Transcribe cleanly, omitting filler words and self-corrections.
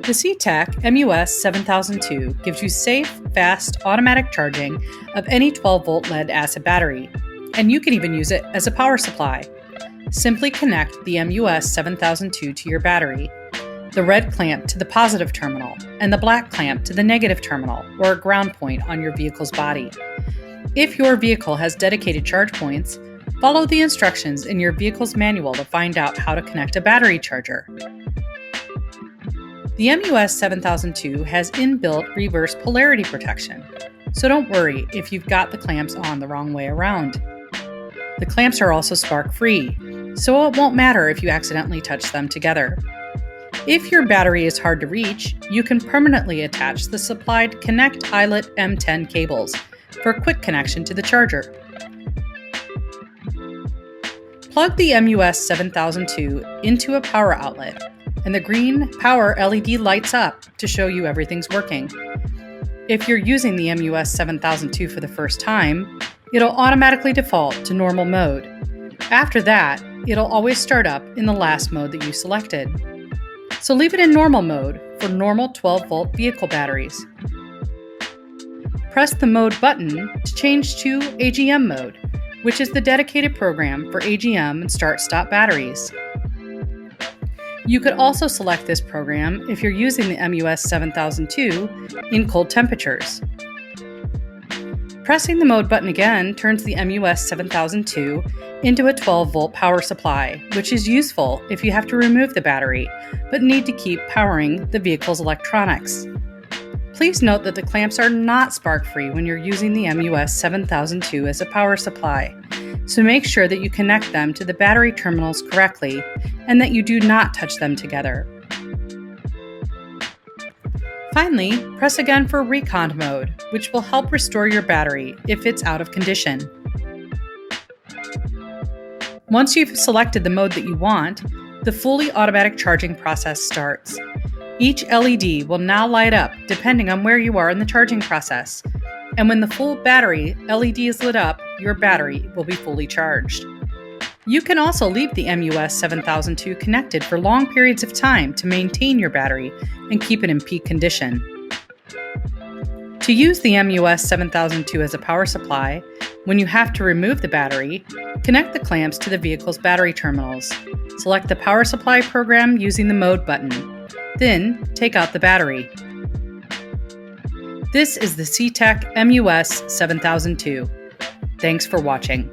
The C-Tech MUS 7002 gives you safe, fast, automatic charging of any 12-volt lead-acid battery, and you can even use it as a power supply. Simply connect the MUS 7002 to your battery, the red clamp to the positive terminal, and the black clamp to the negative terminal or a ground point on your vehicle's body. If your vehicle has dedicated charge points, follow the instructions in your vehicle's manual to find out how to connect a battery charger. The MUS 7002 has inbuilt reverse polarity protection, so don't worry if you've got the clamps on the wrong way around. The clamps are also spark-free, so it won't matter if you accidentally touch them together. If your battery is hard to reach, you can permanently attach the supplied Connect eyelet M10 cables for a quick connection to the charger. Plug the MUS 7002 into a power outlet, and the green power LED lights up to show you everything's working. If you're using the MUS 7002 for the first time, it'll automatically default to normal mode. After that, it'll always start up in the last mode that you selected. So leave it in normal mode for normal 12-volt vehicle batteries. Press the mode button to change to AGM mode, which is the dedicated program for AGM and start-stop batteries. You could also select this program if you're using the MUS 7002 in cold temperatures. Pressing the mode button again turns the MUS 7002 into a 12-volt power supply, which is useful if you have to remove the battery, but need to keep powering the vehicle's electronics. Please note that the clamps are not spark-free when you're using the MUS 7002 as a power supply, so make sure that you connect them to the battery terminals correctly and that you do not touch them together. Finally, press again for recon mode, which will help restore your battery if it's out of condition. Once you've selected the mode that you want, the fully automatic charging process starts. Each LED will now light up depending on where you are in the charging process, and when the full battery LED is lit up, your battery will be fully charged. You can also leave the MUS 7002 connected for long periods of time to maintain your battery and keep it in peak condition. To use the MUS 7002 as a power supply, when you have to remove the battery, connect the clamps to the vehicle's battery terminals. Select the power supply program using the mode button. Then, take out the battery. This is the C-Tech MUS 7002. Thanks for watching.